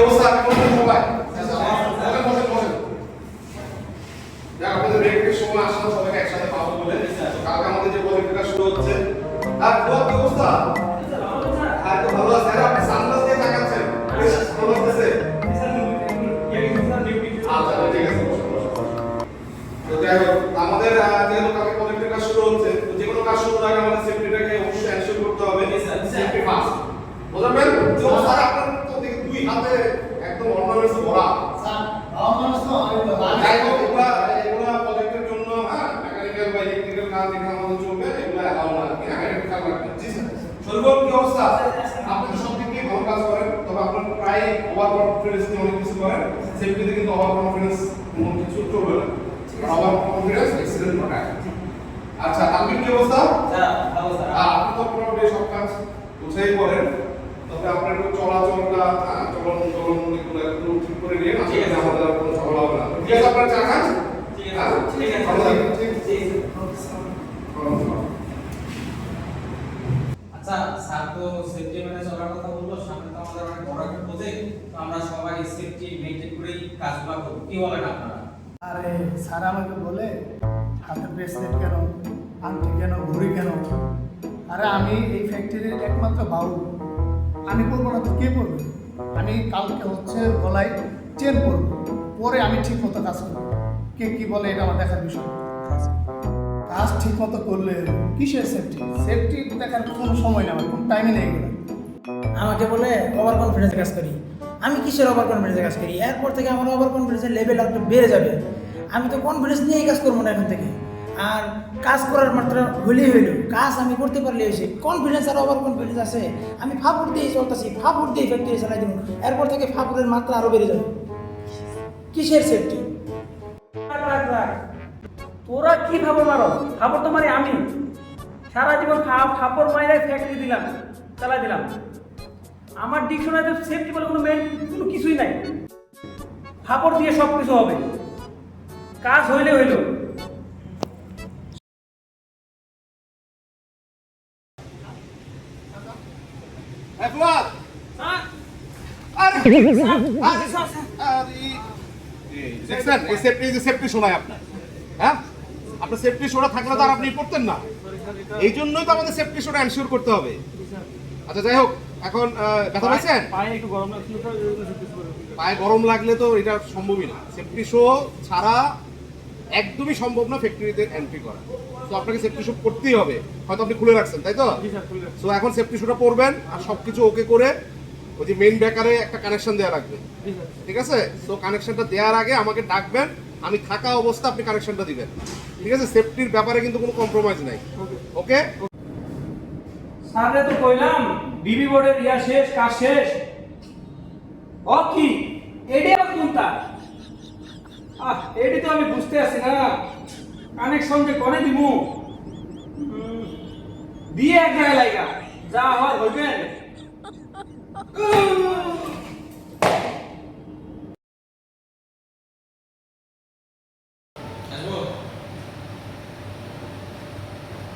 অবস্থা আপনি বলুন সবাই বসে বসে আপনাদের ব্রেকের সময় আসলে সবাইকে একসাথে পাবো বলে কালকে আমাদের যে প্রজেক্টটা শুরু হচ্ছে আর কি অবস্থা আর তো ভালো আছে আপনি সানগ্লাস দিয়ে তাকাচ্ছেন ভালো লাগতেছে আচ্ছা ঠিক আছে তো যাই হোক আমাদের যেহেতু কালকে প্রজেক্টের কাজ শুরু হচ্ছে তো যে কোনো কাজ শুরুর আগে আমাদের সেফটিটাকে অবশ্যই এনশিওর করতে হবে সেফটি ফার্স্ট বুঝবেন যে স্যার আপনার তো দুই হাতে একদম অর্নামেন্টস ভরা স্যার অর্নামেন্টস তো যাই হোক এগুলা প্রজেক্টের জন্য মেকানিক্যাল বা ইলেকট্রিক্যাল কাজ যেখানে আমাদের চলবে এগুলা অ্যালাউ না এটা খেয়াল রাখবেন জি স্যার সর্বল কি অবস্থা আপনি তো সব দিক দিয়ে ভালো কাজ করেন তবে আপনার প্রায় ওভার কনফিডেন্স নিয়ে অনেক কিছু করেন সেফটিতে কিন্তু ওভার কনফিডেন্স কোনো কিছু চলবে না ওভার কনফিডেন্স এক্সিডেন্ট ঘটায় আচ্ছা তানভীর কি অবস্থা স্যার ভালো স্যার আপনি তো পুরোপুরি সব কাজ বুঝেই করেন তবে আপনার একটু চলাচলটা চলন এগুলো একটু ঠিক করে নিয়ে ঠিক আছে আমাদের আর কোনো ঝামেলা হবে না ঠিক আছে আপনার চা খান ঠিক আছে ঠিক আছে ভালো থাকবেন ঠিক আচ্ছা স্যার তো সেফটি মেনে চলার কথা বললো সামনে তো আমাদের অনেক বড় একটা প্রজেক্ট তো আমরা সবাই সেফটি মেইনটেইন করেই কাজগুলো করব কি বলেন আপনারা আরে স্যার আমাকে বলে হাতে ব্রেসলেট কেন আংটি কেন ঘড়ি কেন আরে আমি এই ফ্যাক্টরির একমাত্র বাবু আমি করবো না তো কে করবে আমি কালকে হচ্ছে গলায় চেন করবো পরে আমি ঠিক মতো কাজ করবো কে কি বলে এটা আমার দেখার বিষয় কাজ ঠিক মতো করলে কিসের সেফটি সেফটি দেখার কোনো সময় নেই আমার কোনো টাইমই নেই এগুলো আমাকে বলে ওভার কনফিডেন্সে কাজ করি আমি কিসের ওভার কনফিডেন্সে কাজ করি এরপর থেকে আমার ওভার কনফিডেন্সের লেভেল একটু বেড়ে যাবে আমি তো কনফিডেন্স নিয়েই কাজ করবো না এখন থেকে আর কাজ করার মাত্রা হলেই হইল কাজ আমি করতে পারলে হয়েছে কনফিডেন্স আর ওভার কনফিডেন্স আছে আমি ফাপুর দিয়েই চলতেছি ফাপুর দিয়ে ফ্যাক্টরি চালাই দেবো এরপর থেকে ফাপুরের মাত্রা আরও বেড়ে যাবে কিসের সেফটি তোরা কি ফাপড় মারো ফাপড় তো মারি আমি সারা জীবন ফাপড় মাইরাই ফ্যাক্টরি দিলাম চালাই দিলাম আমার ডিকশনারিতে সেফটি বলে কোনো মেন কোনো কিছুই নাই ফাপড় দিয়ে সব কিছু হবে কাজ হইলে হইল ফুয়াদ আরে দেখছেন এই সেফটি শোনায় আপনার হ্যাঁ আপনার সেফটি শোনা থাকলে তো আর আপনি পড়তেন না এই জন্যই তো আমাদের সেফটি শোটা এনশিওর করতে হবে আচ্ছা যাই হোক এখন ব্যথা পাইছেন পায়ে একটু গরম লাগছিল পায়ে গরম লাগলে তো এটা সম্ভবই না সেফটি শো ছাড়া একদমই সম্ভব না ফ্যাক্টরিতে এন্ট্রি করা তো আপনাকে সেফটি শো করতেই হবে হয়তো আপনি খুলে রাখছেন তাই তো সো এখন সেফটি শোটা পড়বেন আর সবকিছু ওকে করে ওই যে মেইন ব্রেকারে একটা কানেকশন দেওয়া লাগবে ঠিক আছে সো কানেকশনটা দেওয়ার আগে আমাকে ডাকবেন আমি থাকা অবস্থা আপনি কানেকশনটা দিবেন ঠিক আছে সেফটির ব্যাপারে কিন্তু কোনো কম্প্রোমাইজ নাই ওকে স্যারে তো কইলাম বিবি বোর্ডের ইয়া শেষ কাজ শেষ ও কি এডি আবার কোনটা এডি তো আমি বুঝতে আছি না কানেকশন যে করে দিমু দিয়ে এক জায়গায় লাগা যা হয় হইবে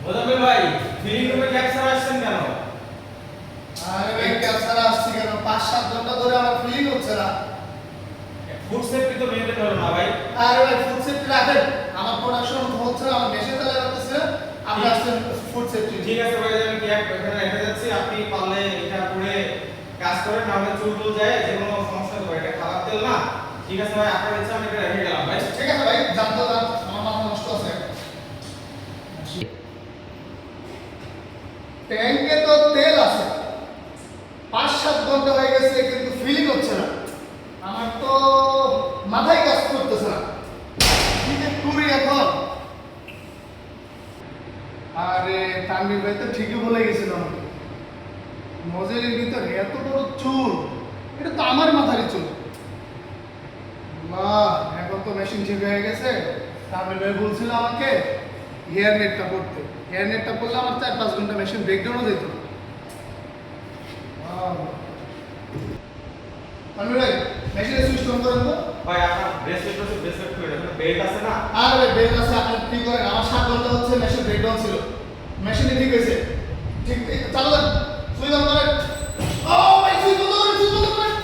বোঝাবে ভাই ফিলিং রুমে ক্যাপচার আসছেন কেন আরে ভাই ক্যান্সার আসছে কেন 5-7 ঘন্টা ধরে আমার ফিলিং হচ্ছে না ফুড সেফটি তো মেনটেন হলো না ভাই আরে ভাই ফুড সেফটি রাখেন আমার প্রোডাকশন হচ্ছে না আমার মেশিন চালা যাচ্ছে আপনি আসছেন ফুড সেফটি ঠিক আছে ভাই আমি কি এখানে রেখে যাচ্ছি আপনি পারলে এটা করে কাজ করেন না হলে চুল টুল যায় যে কোনো সমস্যা হবে এটা খাবার তেল না ঠিক আছে ভাই আপনার ইচ্ছা আমি এটা রেখে গেলাম ভাই ঠিক আছে ভাই জানতো না আমার মাথা নষ্ট আছে ট্যাঙ্কে তো তেল আছে 5-7 ঘন্টা হয়ে গেছে কিন্তু ফিলিং হচ্ছে না আমার তো মাথায় কাজ করতেছে না কি যে করি এখন আরে তানভীর ভাই তো ঠিকই বলে গেছিল আমাকে নজরের ভিতরে এত বড় চুল এটা তো আমার মাথারই চুল মা এখন তো মেশিন ঠিক হয়ে গেছে তানভীর ভাই বলছিল আমাকে হেয়ার নেটটা পড়তে হেয়ার নেটটা পড়লে আমার 4-5 ঘন্টা মেশিন ব্রেকডাউনও যেত তানভীর ভাই মেশিনে সুইচ অন করেন তো ভাই আপনার ব্রেসলেট করে রাখুন বেল্ট আছে না আরে বেল আছে আপনি কি করেন আমার 7 ঘন্টা হচ্ছে মেশিন ব্রেকডাউন ছিল মেশিনে ঠিক হয়েছে ঠিক চালু করেন সুইচ অন করেন ও ভাই সুইচ বন্ধ করেন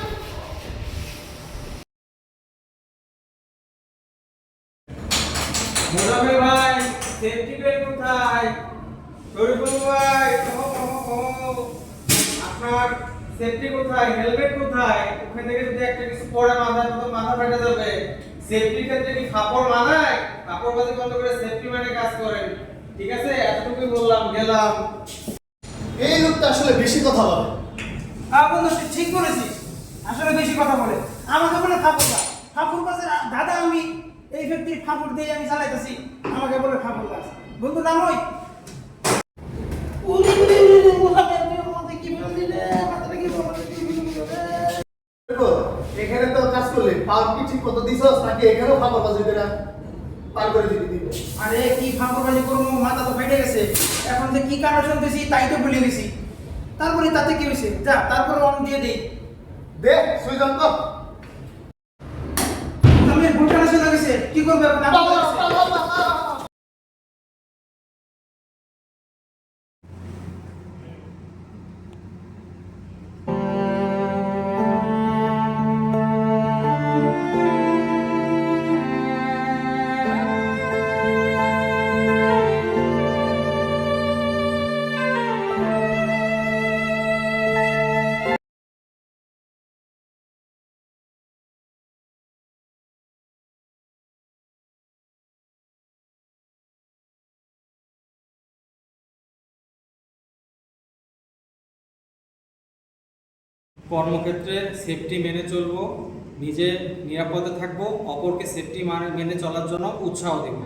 সেফটি কোথায়, হেলমেট কোথায়? ওখান থেকে যদি একটা কিছু পড়ে মাথায় তো মাথা ফেটে যাবে। সেফটির ক্ষেত্রে কি কাপড় মানায়? কাপড়বাজি বন্ধ করে সেফটি মানে কাজ করেন, ঠিক আছে? এতটুকুই বললাম, গেলাম। এই লোকটা আসলে বেশি কথা বলে। বন্ধু তুই ঠিক বলেছিস, আসলে বেশি কথা বলে। আমাকে বলে ফাপুর কাছে দাদা আমি এই ফ্যাক্টরি ফাপুর দিয়ে আমি চালাইতেছি, আমাকে বলে ফাপুর কাজ। বন্ধু নাম ওই দেখো, এখানে তো কাজ করলে পার কি ঠিক কত দিছস নাকি এখানেও ফাঁপা বাজি করে পার করে দিবি? আরে কি ফাঁকবাজি করবো, মাথা তো ফেটে গেছে। এখন যে কি কারণ শুনতেছি তাই তো ভুলে গেছি। তারপরে তাতে কি হয়েছে, যা তারপরে অন দিয়ে দেই। দে সুইচ অন কর। আমি ভুল কানেকশন হয়ে গেছে, কি করবো এখন? আমি তো আছি। কর্মক্ষেত্রে সেফটি মেনে চলবো, নিজে নিরাপদে থাকবো, অপরকে সেফটি মেনে চলার জন্য উৎসাহ দেব।